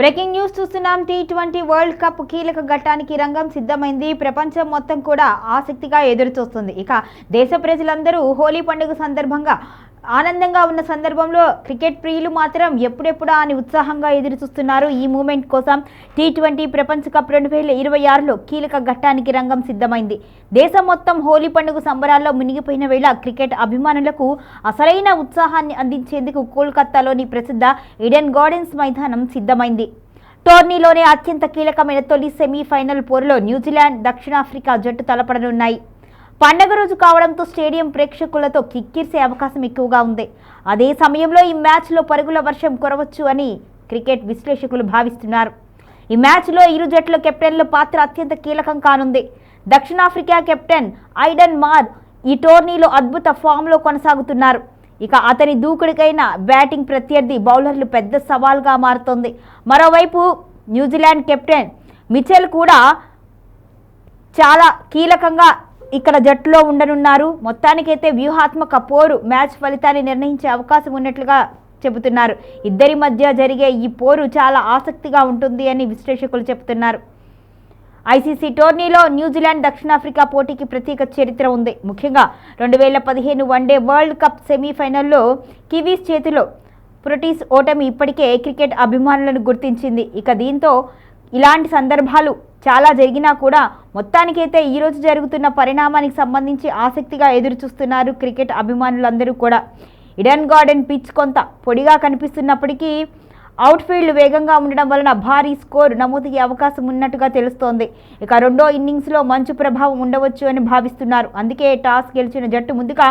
Breaking news చూస్తున్నాం. T20 world cup కీలక ఘట్టానికి రంగం సిద్ధమైంది. ప్రపంచం మొత్తం కూడా ఆసక్తిగా ఎదురుచూస్తుంది. ఇక దేశ ప్రజలందరూ హోలీ పండుగ సందర్భంగా ఆనందంగా ఉన్న సందర్భంలో క్రికెట్ ప్రియులు మాత్రం ఎప్పుడెప్పుడా అని ఉత్సాహంగా ఎదురుచూస్తున్నారు. ఈ మూమెంట్ కోసం టీ20 ప్రపంచ కప్ 2026లో కీలక ఘట్టానికి రంగం సిద్ధమైంది. దేశం మొత్తం హోలీ పండుగ సంబరాల్లో మునిగిపోయిన వేళ క్రికెట్ అభిమానులకు అసలైన ఉత్సాహాన్ని అందించేందుకు కోల్కతాలోని ప్రసిద్ధ ఈడెన్ గార్డెన్స్ మైదానం సిద్ధమైంది. టోర్నీలోనే అత్యంత కీలకమైన తొలి సెమీఫైనల్ పోరులో న్యూజిలాండ్, దక్షిణాఫ్రికా జట్టు తలపడనున్నాయి. పండగ రోజు కావడంతో స్టేడియం ప్రేక్షకులతో కిక్కిర్సే అవకాశం ఎక్కువగా ఉంది. అదే సమయంలో ఈ మ్యాచ్లో పరుగుల వర్షం కురవచ్చు అని క్రికెట్ విశ్లేషకులు భావిస్తున్నారు. ఈ మ్యాచ్లో ఇరు జట్ల కెప్టెన్ల పాత్ర అత్యంత కీలకం కానుంది. దక్షిణాఫ్రికా కెప్టెన్ ఐడెన్ మార్ ఈ టోర్నీలో అద్భుత ఫామ్లో కొనసాగుతున్నారు. ఇక అతని దూకుడికైన బ్యాటింగ్ ప్రత్యర్థి బౌలర్లు పెద్ద సవాల్గా మారుతోంది. మరోవైపు న్యూజిలాండ్ కెప్టెన్ మిచెల్ కూడా చాలా కీలకంగా ఇక్కడ జట్టులో ఉండనున్నారు. మొత్తానికైతే వ్యూహాత్మక పోరు మ్యాచ్ ఫలితాన్ని నిర్ణయించే అవకాశం ఉన్నట్లుగా చెబుతున్నారు. ఇద్దరి మధ్య జరిగే ఈ పోరు చాలా ఆసక్తిగా ఉంటుంది అని విశ్లేషకులు చెబుతున్నారు. ఐసీసీ టోర్నీలో న్యూజిలాండ్, దక్షిణాఫ్రికా పోటీకి ప్రత్యేక చరిత్ర ఉంది. ముఖ్యంగా 2015 వన్డే వరల్డ్ కప్ సెమీఫైనల్లో కివీస్ చేతిలో ప్రోటీస్ ఓటమి ఇప్పటికే క్రికెట్ అభిమానులను గుర్తించింది. ఇక దీంతో ఇలాంటి సందర్భాలు చాలా జరిగినా కూడా మొత్తానికైతే ఈరోజు జరుగుతున్న పరిణామానికి సంబంధించి ఆసక్తిగా ఎదురుచూస్తున్నారు క్రికెట్ అభిమానులందరూ కూడా. ఈడెన్ గార్డెన్ పిచ్ కొంత పొడిగా కనిపిస్తున్నప్పటికీ అవుట్ఫీల్డ్ వేగంగా ఉండడం వలన భారీ స్కోర్ నమోదయ్యే అవకాశం ఉన్నట్టుగా తెలుస్తోంది. ఇక రెండో ఇన్నింగ్స్లో మంచు ప్రభావం ఉండవచ్చు అని భావిస్తున్నారు. అందుకే టాస్ గెలిచిన జట్టు ముందుగా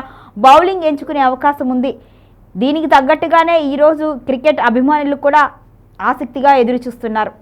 బౌలింగ్ ఎంచుకునే అవకాశం ఉంది. దీనికి తగ్గట్టుగానే ఈరోజు క్రికెట్ అభిమానులు కూడా ఆసక్తిగా ఎదురుచూస్తున్నారు.